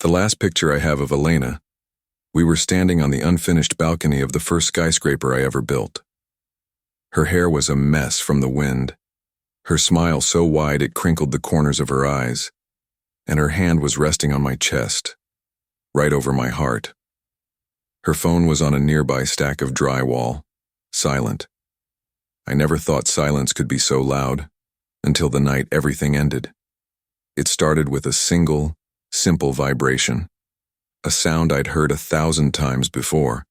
The last picture I have of Elena, we were standing on the unfinished balcony of the first skyscraper I ever built. Her hair was a mess from the wind, her smile so wide it crinkled the corners of her eyes, and her hand was resting on my chest, right over my heart. Her phone was on a nearby stack of drywall, silent. I never thought silence could be so loud, until the night everything ended. It started with a single, simple vibration, a sound I'd heard 1,000 times before.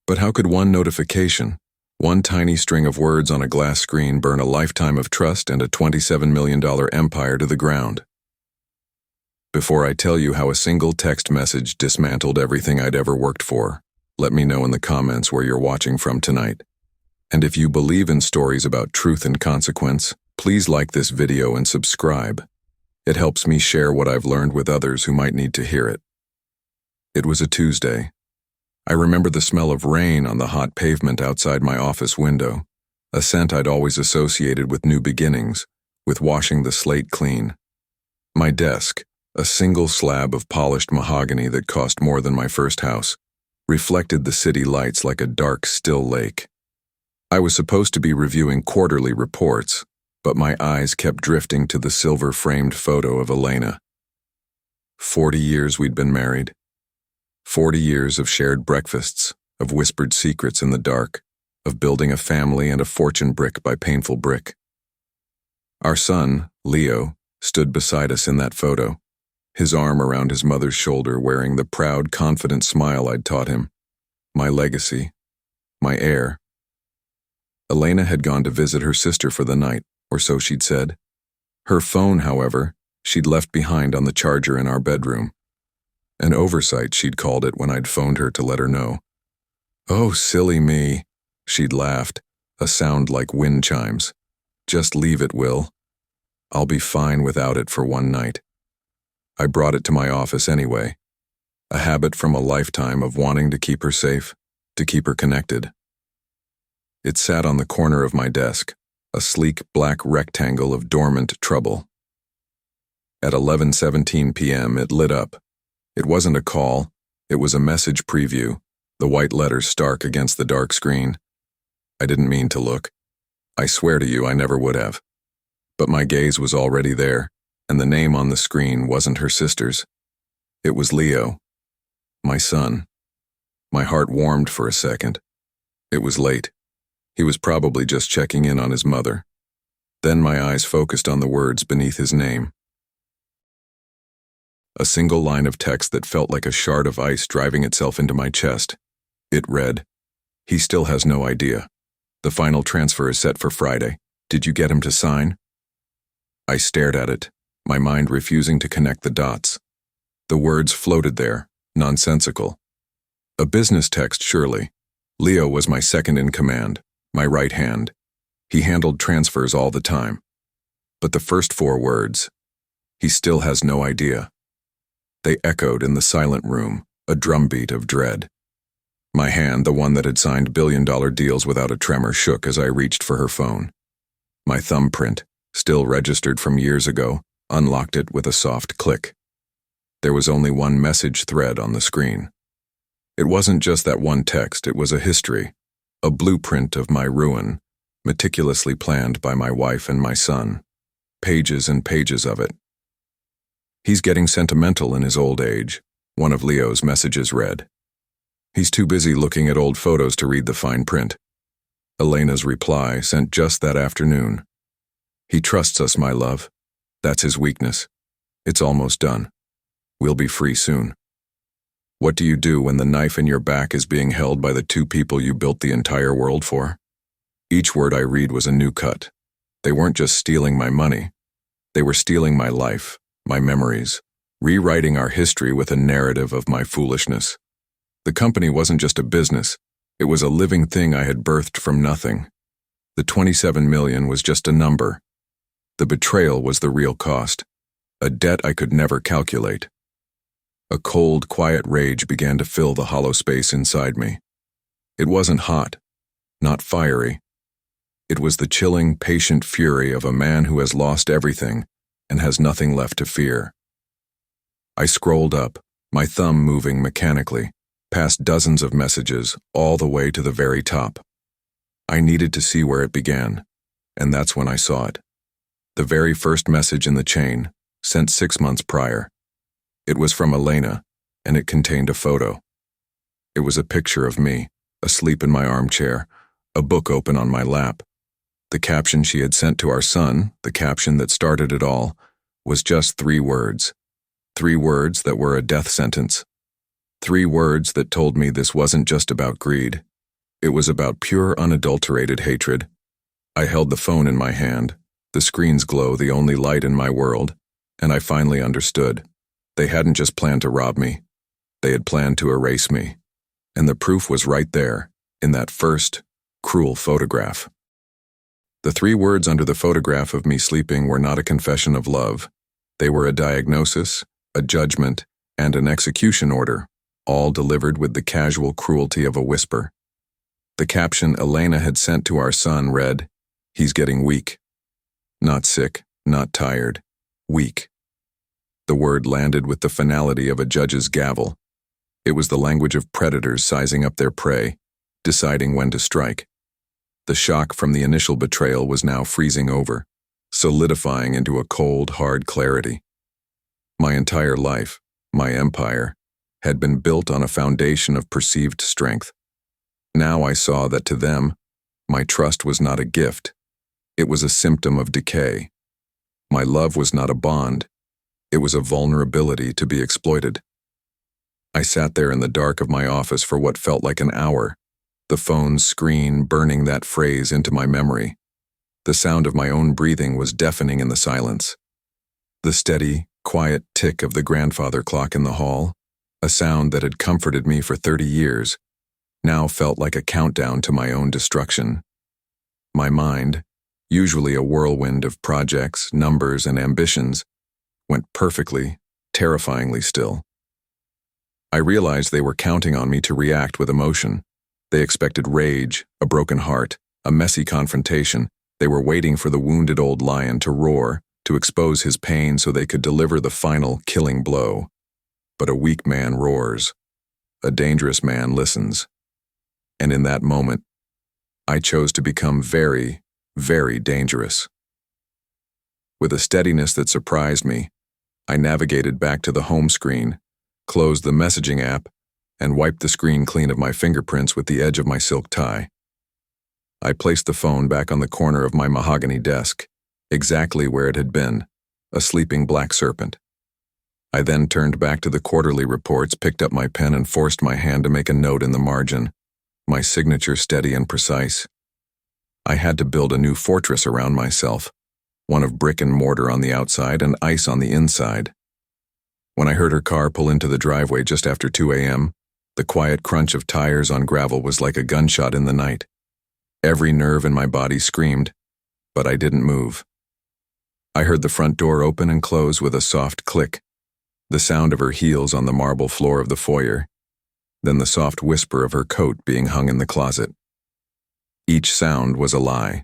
But how could one notification, one tiny string of words on a glass screen, burn a lifetime of trust and a $27 million empire to the ground? Before I tell you how a single text message dismantled everything I'd ever worked for, let me know in the comments where you're watching from tonight. And if you believe in stories about truth and consequence, please like this video and subscribe. It helps me share what I've learned with others who might need to hear it. It was a Tuesday. I remember the smell of rain on the hot pavement outside my office window, a scent I'd always associated with new beginnings, with washing the slate clean. My desk, a single slab of polished mahogany that cost more than my first house, reflected the city lights like a dark, still lake. I was supposed to be reviewing quarterly reports, but my eyes kept drifting to the silver-framed photo of Elena. 40 years we'd been married. 40 years of shared breakfasts, of whispered secrets in the dark, of building a family and a fortune brick by painful brick. Our son, Leo, stood beside us in that photo, his arm around his mother's shoulder, wearing the proud, confident smile I'd taught him. My legacy, my heir. Elena had gone to visit her sister for the night, or so she'd said. Her phone, however, she'd left behind on the charger in our bedroom. An oversight, she'd called it when I'd phoned her to let her know. "Oh, silly me," she'd laughed, a sound like wind chimes. "Just leave it, Will. I'll be fine without it for one night." I brought it to my office anyway, a habit from a lifetime of wanting to keep her safe, to keep her connected. It sat on the corner of my desk, a sleek black rectangle of dormant trouble. At 11:17 p.m. it lit up. It wasn't a call, it was a message preview, the white letters stark against the dark screen. I didn't mean to look. I swear to you I never would have. But my gaze was already there, and the name on the screen wasn't her sister's. It was Leo, my son. My heart warmed for a second. It was late. He was probably just checking in on his mother. Then my eyes focused on the words beneath his name. A single line of text that felt like a shard of ice driving itself into my chest. It read, "He still has no idea. The final transfer is set for Friday. Did you get him to sign?" I stared at it, my mind refusing to connect the dots. The words floated there, nonsensical. A business text, surely. Leo was my second in command, my right hand. He handled transfers all the time. But the first 4 words, "He still has no idea." They echoed in the silent room, a drumbeat of dread. My hand, the one that had signed billion-dollar deals without a tremor, shook as I reached for her phone. My thumbprint, still registered from years ago, unlocked it with a soft click. There was only one message thread on the screen. It wasn't just that one text, it was a history, a blueprint of my ruin, meticulously planned by my wife and my son. Pages and pages of it. "He's getting sentimental in his old age," one of Leo's messages read. "He's too busy looking at old photos to read the fine print." Elena's reply, sent just that afternoon. "He trusts us, my love. That's his weakness. It's almost done. We'll be free soon." What do you do when the knife in your back is being held by the 2 people you built the entire world for? Each word I read was a new cut. They weren't just stealing my money. They were stealing my life, my memories, rewriting our history with a narrative of my foolishness. The company wasn't just a business. It was a living thing I had birthed from nothing. The 27 million was just a number. The betrayal was the real cost, a debt I could never calculate. A cold, quiet rage began to fill the hollow space inside me. It wasn't hot, not fiery. It was the chilling, patient fury of a man who has lost everything and has nothing left to fear. I scrolled up, my thumb moving mechanically, past dozens of messages, all the way to the very top. I needed to see where it began, and that's when I saw it. The very first message in the chain, sent 6 months prior. It was from Elena, and it contained a photo. It was a picture of me, asleep in my armchair, a book open on my lap. The caption she had sent to our son, the caption that started it all, was just 3 words. 3 words that were a death sentence. 3 words that told me this wasn't just about greed. It was about pure, unadulterated hatred. I held the phone in my hand, the screen's glow the only light in my world, and I finally understood. They hadn't just planned to rob me. They had planned to erase me. And the proof was right there, in that first, cruel photograph. The 3 words under the photograph of me sleeping were not a confession of love. They were a diagnosis, a judgment, and an execution order, all delivered with the casual cruelty of a whisper. The caption Elena had sent to our son read, "He's getting weak." Not sick, not tired, weak. The word landed with the finality of a judge's gavel. It was the language of predators sizing up their prey, deciding when to strike. The shock from the initial betrayal was now freezing over, solidifying into a cold, hard clarity. My entire life, my empire, had been built on a foundation of perceived strength. Now I saw that to them, my trust was not a gift. It was a symptom of decay. My love was not a bond. It was a vulnerability to be exploited. I sat there in the dark of my office for what felt like an hour, the phone's screen burning that phrase into my memory. The sound of my own breathing was deafening in the silence. The steady, quiet tick of the grandfather clock in the hall, a sound that had comforted me for 30 years, now felt like a countdown to my own destruction. My mind, usually a whirlwind of projects, numbers, and ambitions, went perfectly, terrifyingly still. I realized they were counting on me to react with emotion. They expected rage, a broken heart, a messy confrontation. They were waiting for the wounded old lion to roar, to expose his pain so they could deliver the final killing blow. But a weak man roars. A dangerous man listens. And in that moment, I chose to become very, very dangerous. With a steadiness that surprised me, I navigated back to the home screen, closed the messaging app, and wiped the screen clean of my fingerprints with the edge of my silk tie. I placed the phone back on the corner of my mahogany desk, exactly where it had been, a sleeping black serpent. I then turned back to the quarterly reports, picked up my pen, and forced my hand to make a note in the margin, my signature steady and precise. I had to build a new fortress around myself, one of brick and mortar on the outside and ice on the inside. When I heard her car pull into the driveway just after 2 a.m., the quiet crunch of tires on gravel was like a gunshot in the night. Every nerve in my body screamed, but I didn't move. I heard the front door open and close with a soft click, the sound of her heels on the marble floor of the foyer, then the soft whisper of her coat being hung in the closet. Each sound was a lie.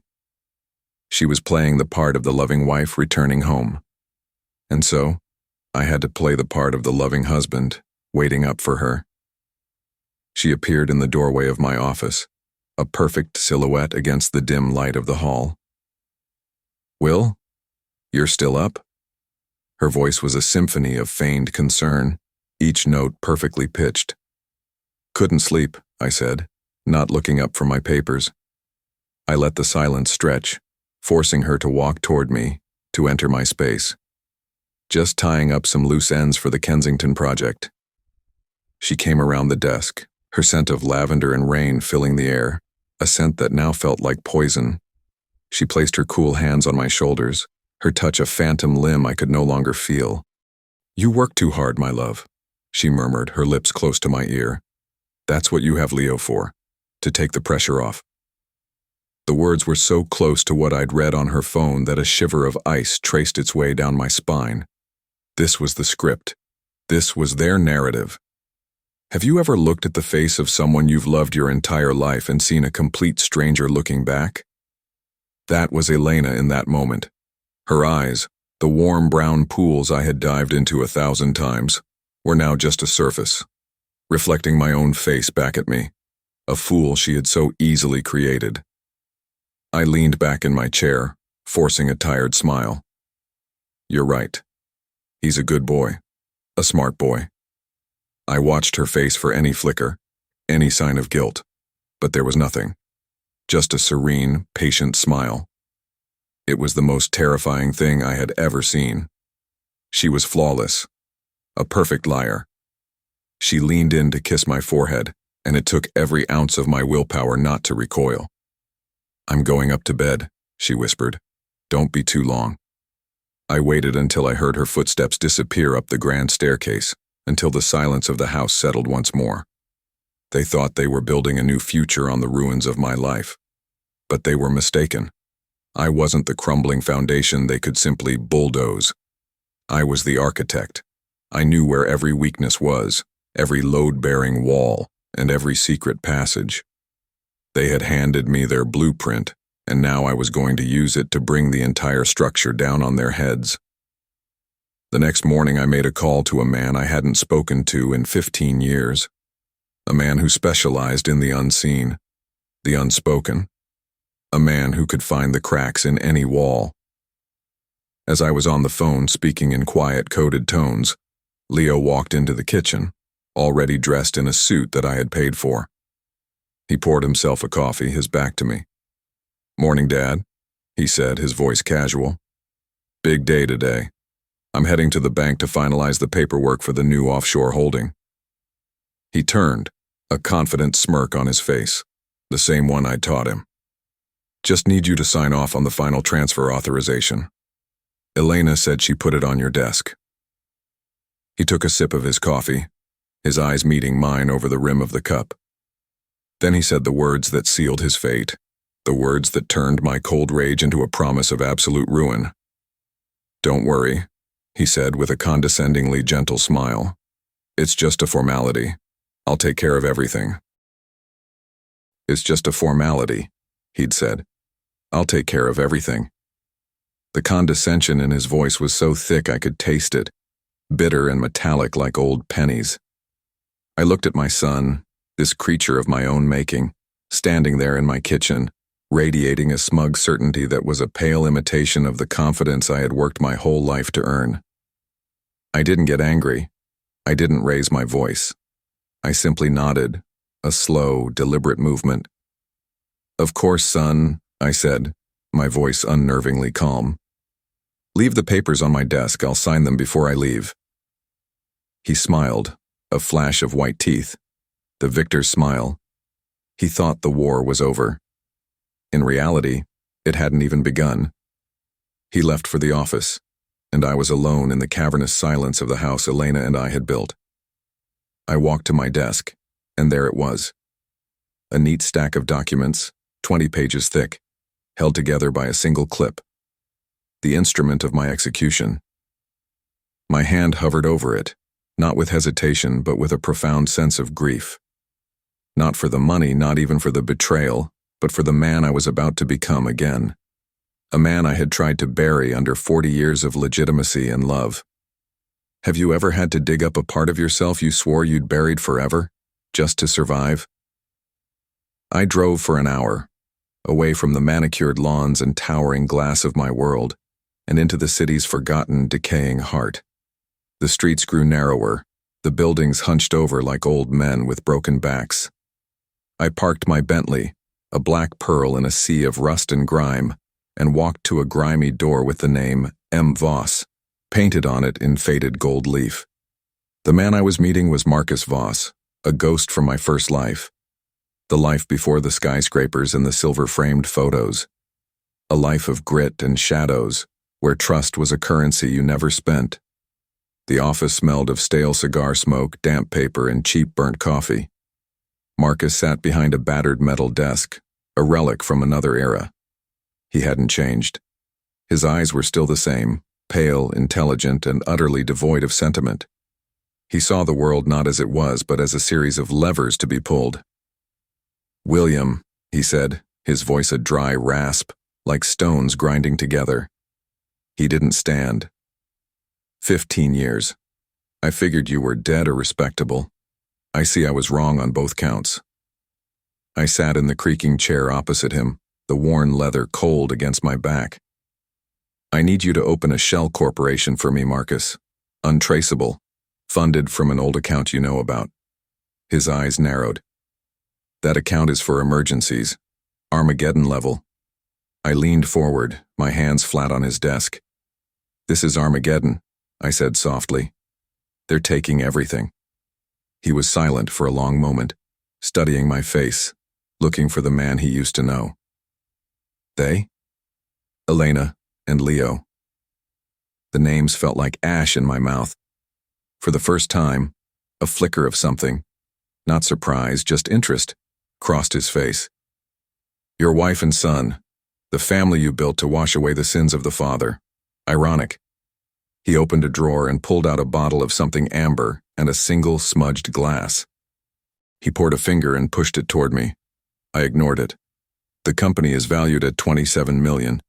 She was playing the part of the loving wife returning home. And so, I had to play the part of the loving husband, waiting up for her. She appeared in the doorway of my office, a perfect silhouette against the dim light of the hall. "Will, you're still up?" Her voice was a symphony of feigned concern, each note perfectly pitched. "Couldn't sleep," I said, not looking up from my papers. I let the silence stretch, forcing her to walk toward me, to enter my space. "Just tying up some loose ends for the Kensington project." She came around the desk, her scent of lavender and rain filling the air, a scent that now felt like poison. She placed her cool hands on my shoulders, her touch a phantom limb I could no longer feel. "You work too hard, my love," she murmured, her lips close to my ear. "That's what you have Leo for, to take the pressure off." The words were so close to what I'd read on her phone that a shiver of ice traced its way down my spine. This was the script. This was their narrative. Have you ever looked at the face of someone you've loved your entire life and seen a complete stranger looking back? That was Elena in that moment. Her eyes, The warm brown pools I had dived into 1,000 times were now just a surface, reflecting my own face back at me, a fool she had so easily created. I leaned back in my chair, forcing a tired smile. You're right. He's a good boy, a smart boy. I watched her face for any flicker, any sign of guilt, but there was nothing. Just a serene, patient smile. It was the most terrifying thing I had ever seen. She was flawless, a perfect liar. She leaned in to kiss my forehead, and it took every ounce of my willpower not to recoil. I'm going up to bed, she whispered. Don't be too long. I waited until I heard her footsteps disappear up the grand staircase, until the silence of the house settled once more. They thought they were building a new future on the ruins of my life. But they were mistaken. I wasn't the crumbling foundation they could simply bulldoze. I was the architect. I knew where every weakness was, every load-bearing wall, and every secret passage. They had handed me their blueprint, and now I was going to use it to bring the entire structure down on their heads. The next morning I made a call to a man I hadn't spoken to in 15 years. A man who specialized in the unseen, the unspoken. A man who could find the cracks in any wall. As I was on the phone speaking in quiet, coded tones, Leo walked into the kitchen, already dressed in a suit that I had paid for. He poured himself a coffee, his back to me. Morning, Dad, he said, his voice casual. Big day today. I'm heading to the bank to finalize the paperwork for the new offshore holding. He turned, a confident smirk on his face, the same one I'd taught him. Just need you to sign off on the final transfer authorization. Elena said she put it on your desk. He took a sip of his coffee, his eyes meeting mine over the rim of the cup. Then he said the words that sealed his fate, the words that turned my cold rage into a promise of absolute ruin. Don't worry, he said with a condescendingly gentle smile. It's just a formality. I'll take care of everything. It's just a formality, he'd said. I'll take care of everything. The condescension in his voice was so thick I could taste it, bitter and metallic like old pennies. I looked at my son, this creature of my own making, standing there in my kitchen, radiating a smug certainty that was a pale imitation of the confidence I had worked my whole life to earn. I didn't get angry. I didn't raise my voice. I simply nodded, a slow, deliberate movement. Of course, son, I said, my voice unnervingly calm. Leave the papers on my desk, I'll sign them before I leave. He smiled, a flash of white teeth, the victor's smile. He thought the war was over. In reality, it hadn't even begun. He left for the office, and I was alone in the cavernous silence of the house Elena and I had built. I walked to my desk, and there it was. A neat stack of documents, 20 pages thick, held together by a single clip. The instrument of my execution. My hand hovered over it, not with hesitation, but with a profound sense of grief. Not for the money, not even for the betrayal, but for the man I was about to become again. A man I had tried to bury under 40 years of legitimacy and love. Have you ever had to dig up a part of yourself you swore you'd buried forever, just to survive? I drove for an hour, away from the manicured lawns and towering glass of my world, and into the city's forgotten, decaying heart. The streets grew narrower, the buildings hunched over like old men with broken backs. I parked my Bentley, a black pearl in a sea of rust and grime, and walked to a grimy door with the name M. Voss, painted on it in faded gold leaf. The man I was meeting was Marcus Voss, a ghost from my first life. The life before the skyscrapers and the silver-framed photos. A life of grit and shadows, where trust was a currency you never spent. The office smelled of stale cigar smoke, damp paper, and cheap burnt coffee. Marcus sat behind a battered metal desk, a relic from another era. He hadn't changed. His eyes were still the same, pale, intelligent, and utterly devoid of sentiment. He saw the world not as it was, but as a series of levers to be pulled. William, he said, his voice a dry rasp, like stones grinding together. He didn't stand. 15 years. I figured you were dead or respectable. I see I was wrong on both counts. I sat in the creaking chair opposite him, the worn leather cold against my back. I need you to open a shell corporation for me, Marcus. Untraceable. Funded from an old account you know about. His eyes narrowed. That account is for emergencies. Armageddon level. I leaned forward, my hands flat on his desk. This is Armageddon, I said softly. They're taking everything. He was silent for a long moment, studying my face, looking for the man he used to know. They? Elena and Leo. The names felt like ash in my mouth. For the first time, a flicker of something, not surprise, just interest, crossed his face. Your wife and son, the family you built to wash away the sins of the father. Ironic. He opened a drawer and pulled out a bottle of something amber and a single smudged glass. He poured a finger and pushed it toward me. I ignored it. The company is valued at $27 million.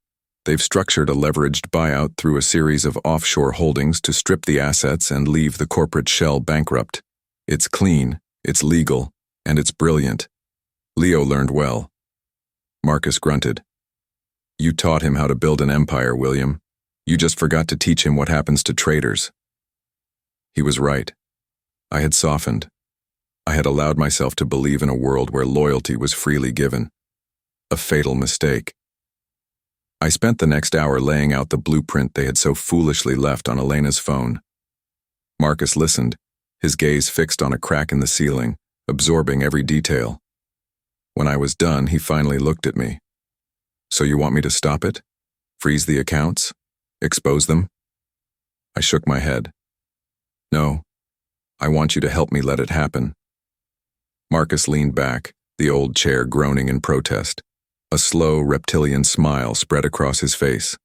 They've structured a leveraged buyout through a series of offshore holdings to strip the assets and leave the corporate shell bankrupt. It's clean, it's legal, and it's brilliant. Leo learned well. Marcus grunted. You taught him how to build an empire, William. You just forgot to teach him what happens to traitors. He was right. I had softened. I had allowed myself to believe in a world where loyalty was freely given. A fatal mistake. I spent the next hour laying out the blueprint they had so foolishly left on Elena's phone. Marcus listened, his gaze fixed on a crack in the ceiling, absorbing every detail. When I was done, he finally looked at me. So you want me to stop it? Freeze the accounts? Expose them? I shook my head. No, I want you to help me let it happen. Marcus leaned back, the old chair groaning in protest. A slow, reptilian smile spread across his face.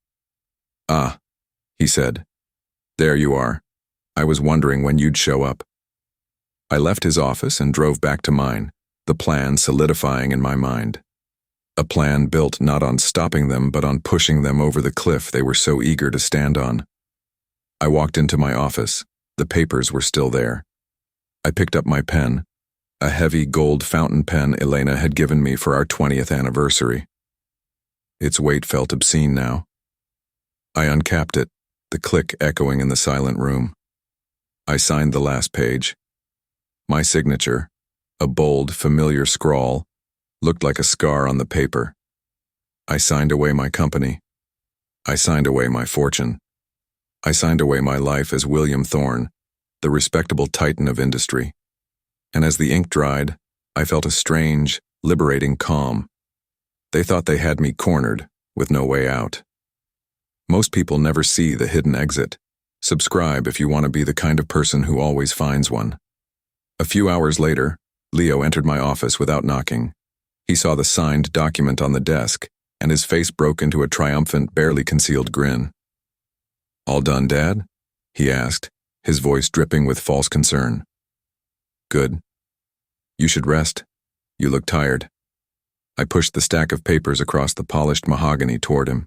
Ah, he said. There you are. I was wondering when you'd show up. I left his office and drove back to mine, the plan solidifying in my mind. A plan built not on stopping them but on pushing them over the cliff they were so eager to stand on. I walked into my office. The papers were still there. I picked up my pen, a heavy gold fountain pen Elena had given me for our 20th anniversary. Its weight felt obscene now. I uncapped it, the click echoing in the silent room. I signed the last page. My signature, a bold, familiar scrawl, looked like a scar on the paper. I signed away my company. I signed away my fortune. I signed away my life as William Thorne, the respectable titan of industry. And as the ink dried, I felt a strange, liberating calm. They thought they had me cornered, with no way out. Most people never see the hidden exit. Subscribe if you want to be the kind of person who always finds one. A few hours later, Leo entered my office without knocking. He saw the signed document on the desk, and his face broke into a triumphant, barely concealed grin. All done, Dad? He asked, his voice dripping with false concern. Good. You should rest. You look tired. I pushed the stack of papers across the polished mahogany toward him.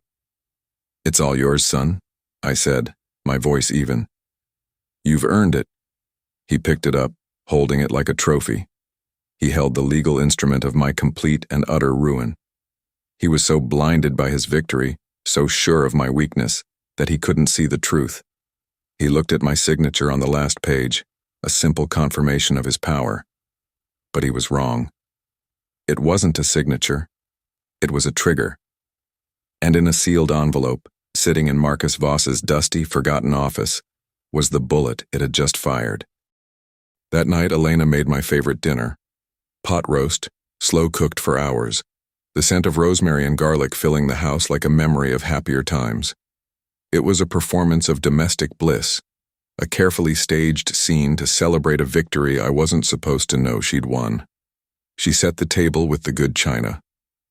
It's all yours, son, I said, my voice even. You've earned it. He picked it up, holding it like a trophy. He held the legal instrument of my complete and utter ruin. He was so blinded by his victory, so sure of my weakness, that he couldn't see the truth. He looked at my signature on the last page, a simple confirmation of his power. But he was wrong. It wasn't a signature. It was a trigger. And in a sealed envelope, sitting in Marcus Voss's dusty, forgotten office, was the bullet it had just fired. That night, Elena made my favorite dinner. Pot roast, slow-cooked for hours, the scent of rosemary and garlic filling the house like a memory of happier times. It was a performance of domestic bliss, a carefully staged scene to celebrate a victory I wasn't supposed to know she'd won. She set the table with the good china,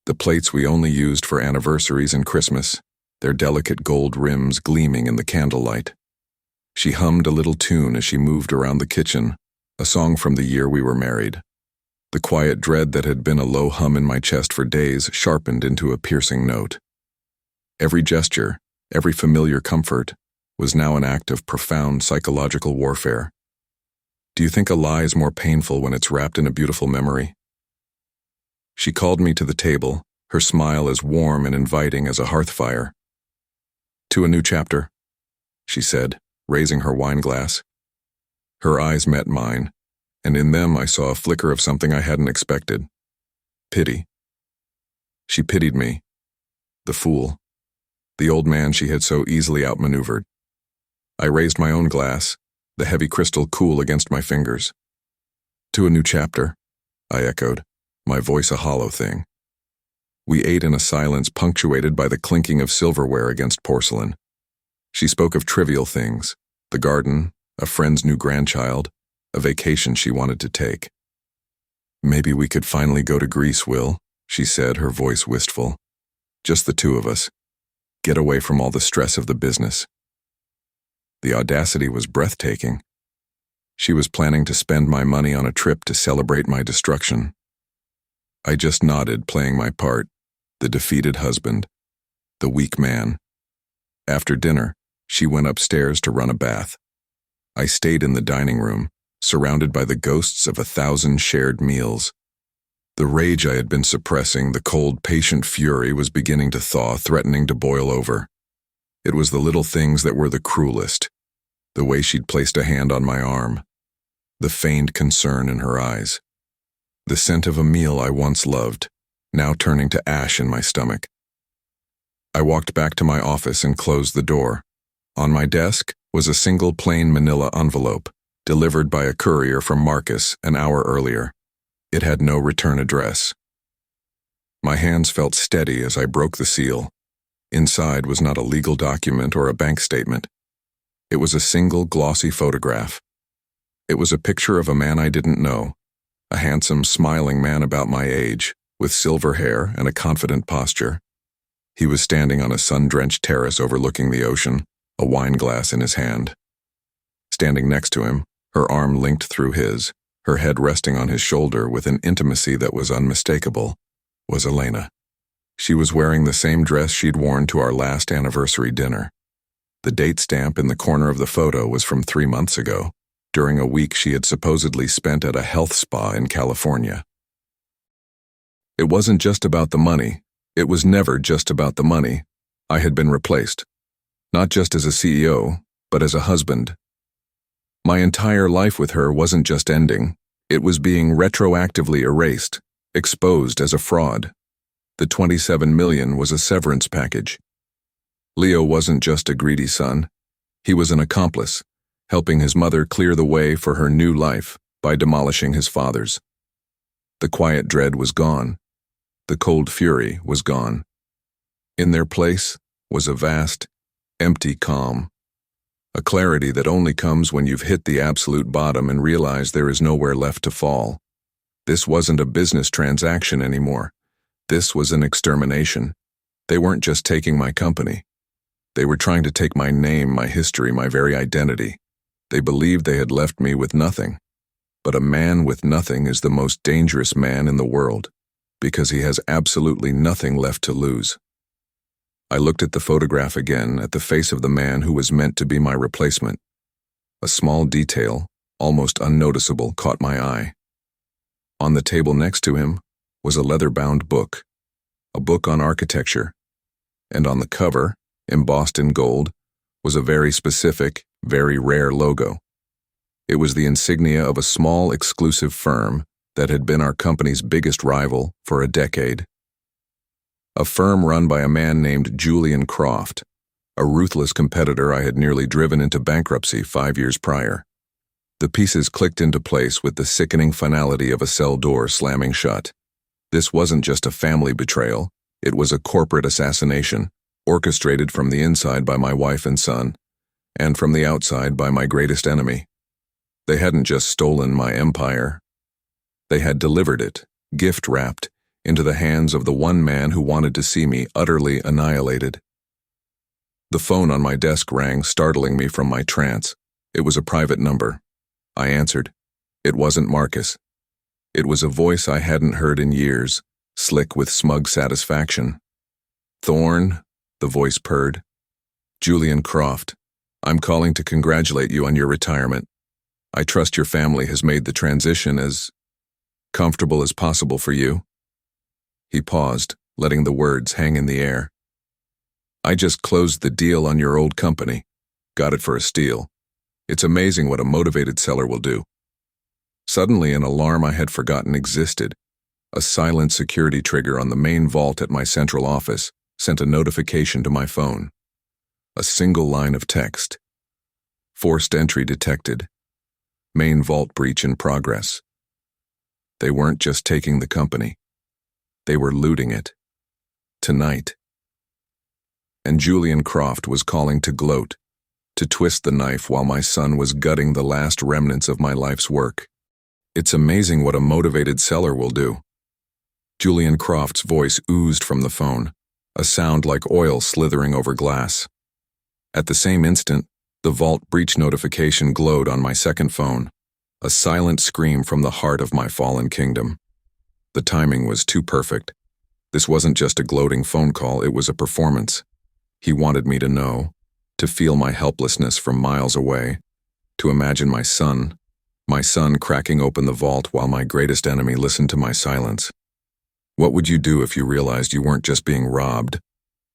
the plates we only used for anniversaries and Christmas, their delicate gold rims gleaming in the candlelight. She hummed a little tune as she moved around the kitchen, a song from the year we were married. The quiet dread that had been a low hum in my chest for days sharpened into a piercing note. Every gesture, every familiar comfort, was now an act of profound psychological warfare. Do you think a lie is more painful when it's wrapped in a beautiful memory? She called me to the table, her smile as warm and inviting as a hearth fire. "To a new chapter," she said, raising her wine glass. Her eyes met mine, and in them I saw a flicker of something I hadn't expected. Pity. She pitied me. The fool. The old man she had so easily outmaneuvered. I raised my own glass, the heavy crystal cool against my fingers. "To a new chapter," I echoed, my voice a hollow thing. We ate in a silence punctuated by the clinking of silverware against porcelain. She spoke of trivial things, the garden, a friend's new grandchild, a vacation she wanted to take. "Maybe we could finally go to Greece, Will," she said, her voice wistful. "Just the two of us. Get away from all the stress of the business." The audacity was breathtaking. She was planning to spend my money on a trip to celebrate my destruction. I just nodded, playing my part, the defeated husband, the weak man. After dinner, she went upstairs to run a bath. I stayed in the dining room, surrounded by the ghosts of 1,000 shared meals. The rage I had been suppressing, the cold, patient fury, was beginning to thaw, threatening to boil over. It was the little things that were the cruelest. The way she'd placed a hand on my arm, the feigned concern in her eyes. The scent of a meal I once loved, now turning to ash in my stomach. I walked back to my office and closed the door. On my desk was a single plain manila envelope, delivered by a courier from Marcus an hour earlier. It had no return address. My hands felt steady as I broke the seal. Inside was not a legal document or a bank statement. It was a single glossy photograph. It was a picture of a man I didn't know, a handsome, smiling man about my age, with silver hair and a confident posture. He was standing on a sun-drenched terrace overlooking the ocean, a wine glass in his hand. Standing next to him, her arm linked through his, her head resting on his shoulder with an intimacy that was unmistakable, was Elena. She was wearing the same dress she'd worn to our last anniversary dinner. The date stamp in the corner of the photo was from 3 months ago, during a week she had supposedly spent at a health spa in California. It wasn't just about the money. It was never just about the money. I had been replaced, not just as a CEO, but as a husband. My entire life with her wasn't just ending. It was being retroactively erased, exposed as a fraud. The $27 million was a severance package. Leo wasn't just a greedy son. He was an accomplice, helping his mother clear the way for her new life by demolishing his father's. The quiet dread was gone. The cold fury was gone. In their place was a vast, empty calm. A clarity that only comes when you've hit the absolute bottom and realize there is nowhere left to fall. This wasn't a business transaction anymore. This was an extermination. They weren't just taking my company. They were trying to take my name, my history, my very identity. They believed they had left me with nothing. But a man with nothing is the most dangerous man in the world, because he has absolutely nothing left to lose. I looked at the photograph again, at the face of the man who was meant to be my replacement. A small detail, almost unnoticeable, caught my eye. On the table next to him was a leather-bound book, a book on architecture, and on the cover, embossed in gold, was a very specific, very rare logo. It was the insignia of a small, exclusive firm that had been our company's biggest rival for a decade. A firm run by a man named Julian Croft, a ruthless competitor I had nearly driven into bankruptcy 5 years prior. The pieces clicked into place with the sickening finality of a cell door slamming shut. This wasn't just a family betrayal, it was a corporate assassination, orchestrated from the inside by my wife and son, and from the outside by my greatest enemy. They hadn't just stolen my empire. They had delivered it, gift-wrapped, into the hands of the one man who wanted to see me utterly annihilated. The phone on my desk rang, startling me from my trance. It was a private number. I answered. It wasn't Marcus. It was a voice I hadn't heard in years, slick with smug satisfaction. "Thorne," the voice purred. Julian Croft, I'm calling to congratulate you on your retirement. I trust your family has made the transition as comfortable as possible for you. He paused, letting the words hang in the air. I just closed the deal on your old company. Got it for a steal. It's amazing what a motivated seller will do. Suddenly, an alarm I had forgotten existed. A silent security trigger on the main vault at my central office sent a notification to my phone. A single line of text. Forced entry detected. Main vault breach in progress. They weren't just taking the company. They were looting it. Tonight. And Julian Croft was calling to gloat, to twist the knife while my son was gutting the last remnants of my life's work. It's amazing what a motivated seller will do. Julian Croft's voice oozed from the phone, a sound like oil slithering over glass. At the same instant, the vault breach notification glowed on my second phone, a silent scream from the heart of my fallen kingdom. The timing was too perfect. This wasn't just a gloating phone call, it was a performance. He wanted me to know, to feel my helplessness from miles away, to imagine my son cracking open the vault while my greatest enemy listened to my silence. What would you do if you realized you weren't just being robbed,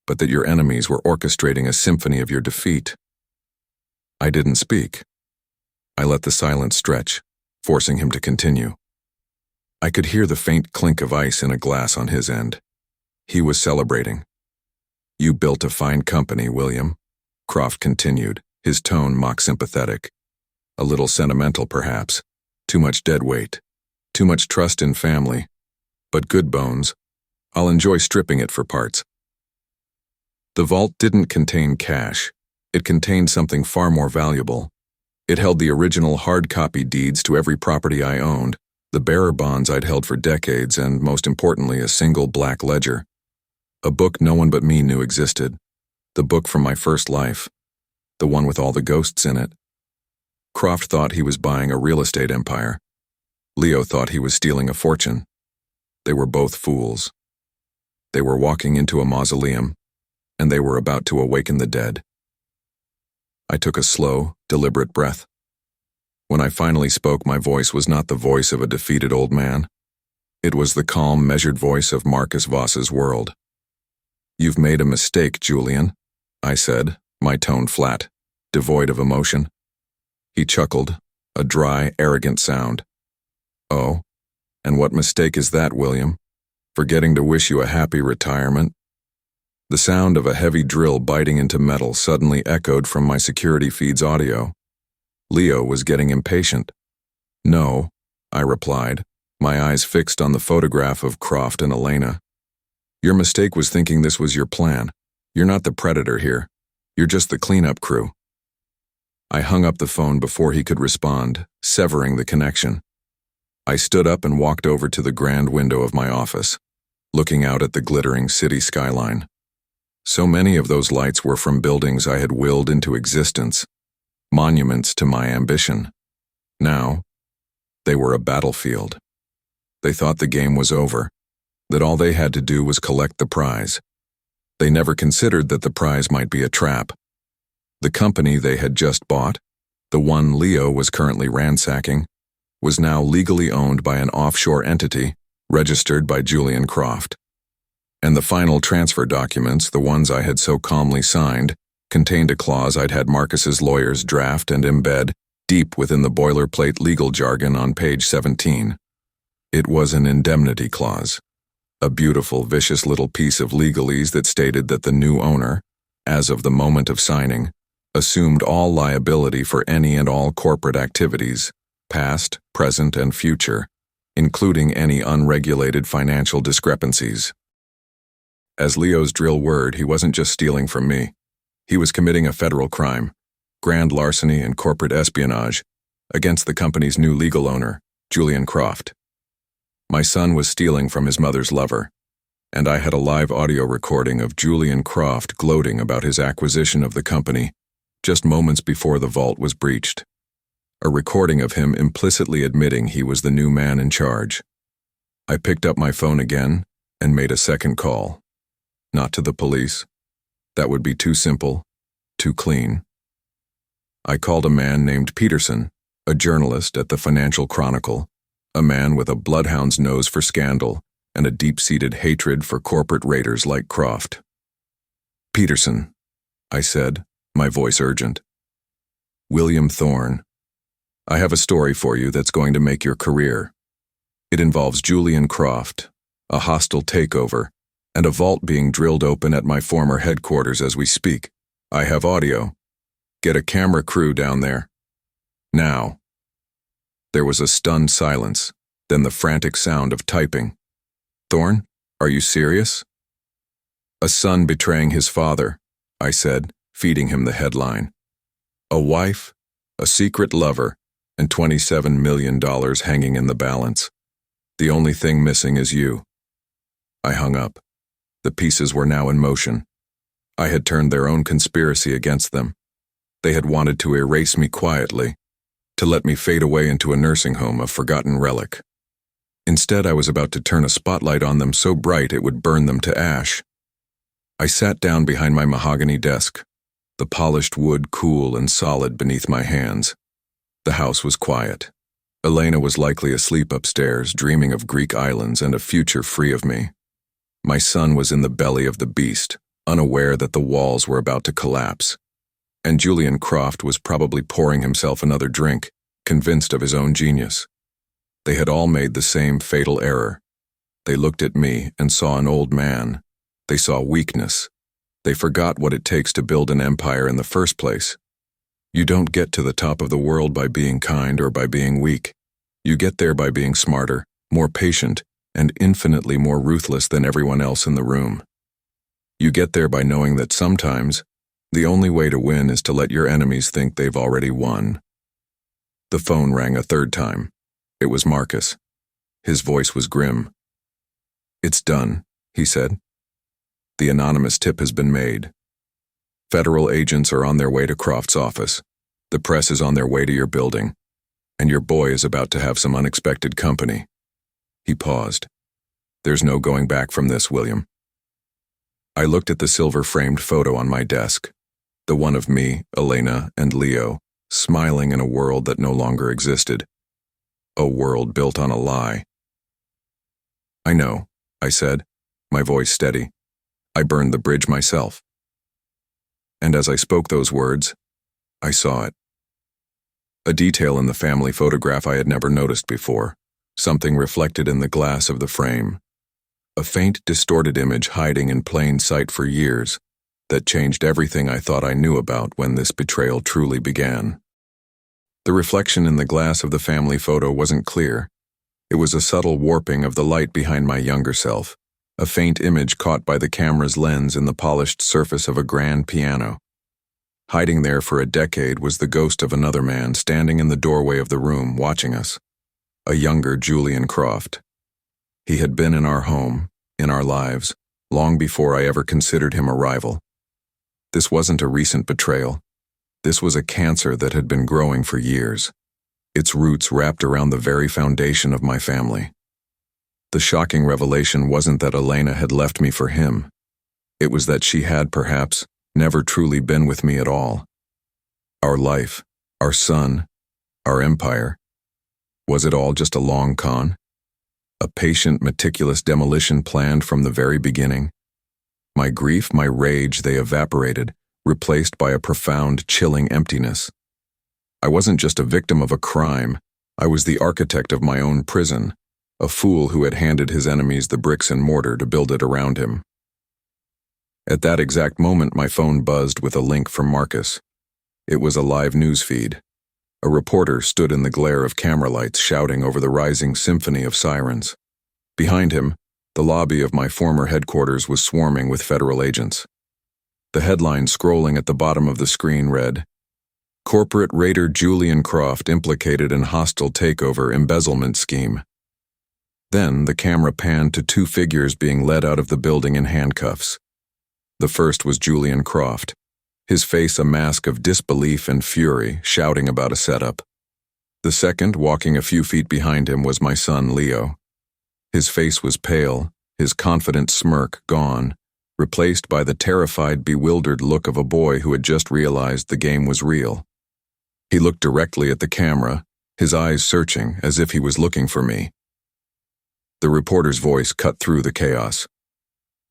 but that your enemies were orchestrating a symphony of your defeat? I didn't speak. I let the silence stretch, forcing him to continue. I could hear the faint clink of ice in a glass on his end. He was celebrating. You built a fine company, William, Croft continued, his tone mock sympathetic. A little sentimental, perhaps. Too much dead weight. Too much trust in family. But good bones. I'll enjoy stripping it for parts. The vault didn't contain cash. It contained something far more valuable. It held the original hard copy deeds to every property I owned, the bearer bonds I'd held for decades, and most importantly, a single black ledger. A book no one but me knew existed. The book from my first life. The one with all the ghosts in it. Croft thought he was buying a real estate empire. Leo thought he was stealing a fortune. They were both fools. They were walking into a mausoleum, and they were about to awaken the dead. I took a slow, deliberate breath. When I finally spoke, my voice was not the voice of a defeated old man. It was the calm, measured voice of Marcus Voss's world. You've made a mistake, Julian, I said, my tone flat, devoid of emotion. He chuckled, a dry, arrogant sound. Oh, and what mistake is that, William? Forgetting to wish you a happy retirement? The sound of a heavy drill biting into metal suddenly echoed from my security feed's audio. Leo was getting impatient. No, I replied, my eyes fixed on the photograph of Croft and Elena. Your mistake was thinking this was your plan. You're not the predator here. You're just the cleanup crew. I hung up the phone before he could respond, severing the connection. I stood up and walked over to the grand window of my office, looking out at the glittering city skyline. So many of those lights were from buildings I had willed into existence, monuments to my ambition. Now, they were a battlefield. They thought the game was over, that all they had to do was collect the prize. They never considered that the prize might be a trap. The company they had just bought, the one Leo was currently ransacking, was now legally owned by an offshore entity registered by Julian Croft. And the final transfer documents, the ones I had so calmly signed, contained a clause I'd had Marcus's lawyers draft and embed deep within the boilerplate legal jargon on page 17. It was an indemnity clause, a beautiful, vicious little piece of legalese that stated that the new owner, as of the moment of signing, assumed all liability for any and all corporate activities, past, present, and future, including any unregulated financial discrepancies. As Leo's drill word, he wasn't just stealing from me. He was committing a federal crime, grand larceny and corporate espionage, against the company's new legal owner, Julian Croft. My son was stealing from his mother's lover, and I had a live audio recording of Julian Croft gloating about his acquisition of the company just moments before the vault was breached. A recording of him implicitly admitting he was the new man in charge. I picked up my phone again and made a second call. Not to the police. That would be too simple. too clean. I called a man named Peterson, a journalist at the Financial Chronicle, a man with a bloodhound's nose for scandal and a deep-seated hatred for corporate raiders like Croft. "Peterson," I said, my voice urgent. "William Thorne. I have a story for you that's going to make your career. It involves Julian Croft, a hostile takeover, and a vault being drilled open at my former headquarters as we speak. I have audio. Get a camera crew down there. Now." There was a stunned silence, then the frantic sound of typing. "Thorne, are you serious?" "A son betraying his father," I said, feeding him the headline. "A wife, a secret lover, and $27 million hanging in the balance. The only thing missing is you." I hung up. The pieces were now in motion. I had turned their own conspiracy against them. They had wanted to erase me quietly, to let me fade away into a nursing home, a forgotten relic. Instead, I was about to turn a spotlight on them so bright it would burn them to ash. I sat down behind my mahogany desk, the polished wood cool and solid beneath my hands. The house was quiet. Elena was likely asleep upstairs, dreaming of Greek islands and a future free of me. My son was in the belly of the beast, unaware that the walls were about to collapse. And Julian Croft was probably pouring himself another drink, convinced of his own genius. They had all made the same fatal error. They looked at me and saw an old man. They saw weakness. They forgot what it takes to build an empire in the first place. You don't get to the top of the world by being kind or by being weak. You get there by being smarter, more patient, and infinitely more ruthless than everyone else in the room. You get there by knowing that sometimes the only way to win is to let your enemies think they've already won. The phone rang a third time. It was Marcus. His voice was grim. "It's done," he said. "The anonymous tip has been made. Federal agents are on their way to Croft's office. The press is on their way to your building. And your boy is about to have some unexpected company." He paused. "There's no going back from this, William." I looked at the silver-framed photo on my desk, the one of me, Elena, and Leo, smiling in a world that no longer existed. A world built on a lie. "I know," I said, my voice steady. "I burned the bridge myself." And as I spoke those words, I saw it. A detail in the family photograph I had never noticed before, something reflected in the glass of the frame. A faint, distorted image hiding in plain sight for years that changed everything I thought I knew about when this betrayal truly began. The reflection in the glass of the family photo wasn't clear. It was a subtle warping of the light behind my younger self, a faint image caught by the camera's lens in the polished surface of a grand piano. Hiding there for a decade was the ghost of another man standing in the doorway of the room watching us, a younger Julian Croft. He had been in our home, in our lives, long before I ever considered him a rival. This wasn't a recent betrayal. This was a cancer that had been growing for years, its roots wrapped around the very foundation of my family. The shocking revelation wasn't that Elena had left me for him. It was that she had, perhaps, never truly been with me at all. Our life, our son, our empire, was it all just a long con? A patient, meticulous demolition planned from the very beginning? My grief, my rage, they evaporated, replaced by a profound, chilling emptiness. I wasn't just a victim of a crime. I was the architect of my own prison, a fool who had handed his enemies the bricks and mortar to build it around him. At that exact moment, my phone buzzed with a link from Marcus. It was a live news feed. A reporter stood in the glare of camera lights shouting over the rising symphony of sirens. Behind him, the lobby of my former headquarters was swarming with federal agents. The headline scrolling at the bottom of the screen read, "Corporate raider Julian Croft implicated in hostile takeover embezzlement scheme." Then the camera panned to two figures being led out of the building in handcuffs. The first was Julian Croft, his face a mask of disbelief and fury, shouting about a setup. The second, walking a few feet behind him, was my son Leo. His face was pale, his confident smirk gone, replaced by the terrified, bewildered look of a boy who had just realized the game was real. He looked directly at the camera, his eyes searching as if he was looking for me. The reporter's voice cut through the chaos.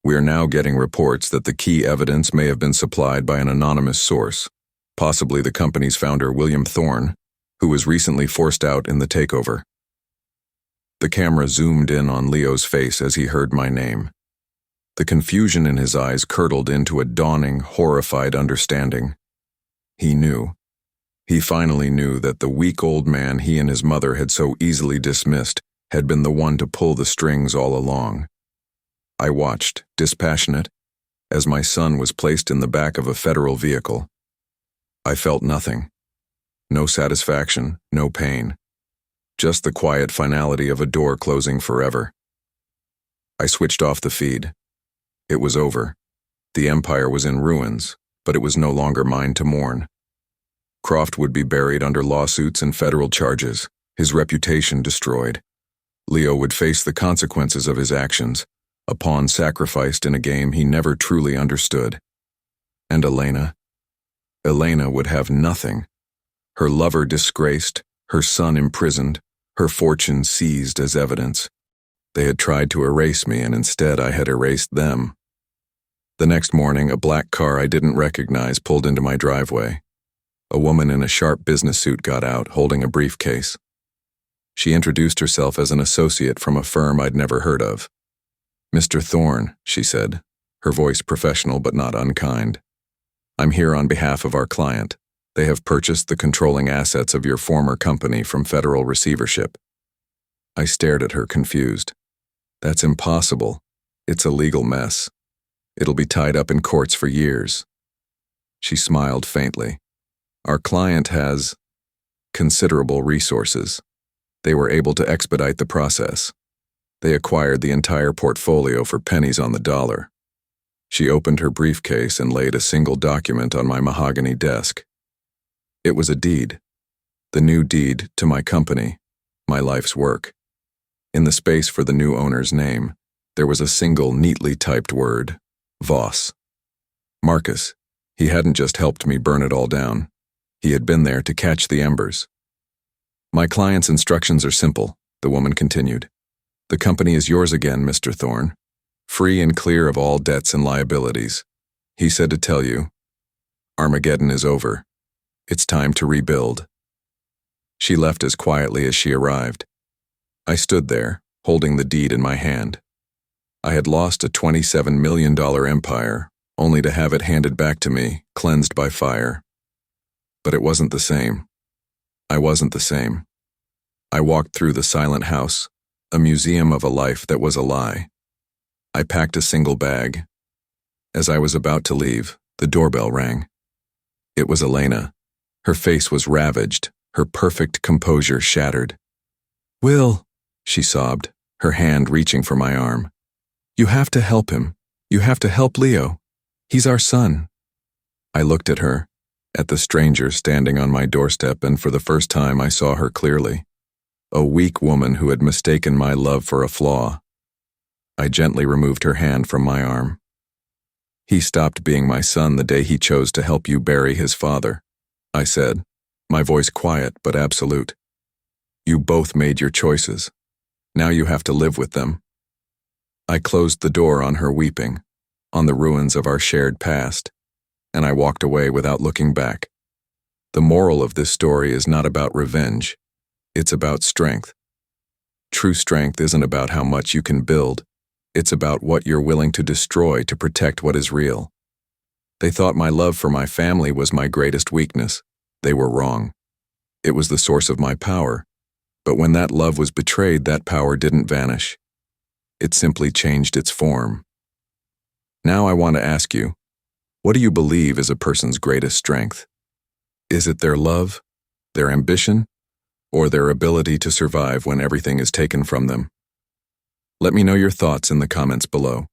We are now getting reports that the key evidence may have been supplied by an anonymous source, possibly the company's founder, William Thorne, who was recently forced out in the takeover. The camera zoomed in on Leo's face as he heard my name. The confusion in his eyes curdled into a dawning, horrified understanding. He knew. He finally knew that the weak old man he and his mother had so easily dismissed had been the one to pull the strings all along. I watched, dispassionate, as my son was placed in the back of a federal vehicle. I felt nothing. No satisfaction, no pain. Just the quiet finality of a door closing forever. I switched off the feed. It was over. The empire was in ruins, but it was no longer mine to mourn. Croft would be buried under lawsuits and federal charges, his reputation destroyed. Leo would face the consequences of his actions, a pawn sacrificed in a game he never truly understood. And Elena? Elena would have nothing. Her lover disgraced, her son imprisoned, her fortune seized as evidence. They had tried to erase me, and instead I had erased them. The next morning, a black car I didn't recognize pulled into my driveway. A woman in a sharp business suit got out, holding a briefcase. She introduced herself as an associate from a firm I'd never heard of. "Mr. Thorne," she said, her voice professional but not unkind. "I'm here on behalf of our client. They have purchased the controlling assets of your former company from federal receivership." I stared at her, confused. "That's impossible. It's a legal mess. It'll be tied up in courts for years." She smiled faintly. "Our client has considerable resources. They were able to expedite the process. They acquired the entire portfolio for pennies on the dollar." She opened her briefcase and laid a single document on my mahogany desk. It was a deed. The new deed to my company, my life's work. In the space for the new owner's name, there was a single neatly typed word: Voss. Marcus. He hadn't just helped me burn it all down. He had been there to catch the embers. "My client's instructions are simple," the woman continued. "The company is yours again, Mr. Thorne, free and clear of all debts and liabilities. He said to tell you, Armageddon is over. It's time to rebuild." She left as quietly as she arrived. I stood there, holding the deed in my hand. I had lost a $27 million empire, only to have it handed back to me, cleansed by fire. But it wasn't the same. I wasn't the same. I walked through the silent house, a museum of a life that was a lie. I packed a single bag. As I was about to leave, the doorbell rang. It was Elena. Her face was ravaged, her perfect composure shattered. "Will," she sobbed, her hand reaching for my arm. "You have to help him. You have to help Leo. He's our son." I looked at her, at the stranger standing on my doorstep, and for the first time I saw her clearly. A weak woman who had mistaken my love for a flaw. I gently removed her hand from my arm. "He stopped being my son the day he chose to help you bury his father," I said, my voice quiet but absolute. "You both made your choices. Now you have to live with them." I closed the door on her weeping, on the ruins of our shared past, and I walked away without looking back. The moral of this story is not about revenge. It's about strength. True strength isn't about how much you can build. It's about what you're willing to destroy to protect what is real. They thought my love for my family was my greatest weakness. They were wrong. It was the source of my power. But when that love was betrayed, that power didn't vanish. It simply changed its form. Now I want to ask you, what do you believe is a person's greatest strength? Is it their love, their ambition, or their ability to survive when everything is taken from them? Let me know your thoughts in the comments below.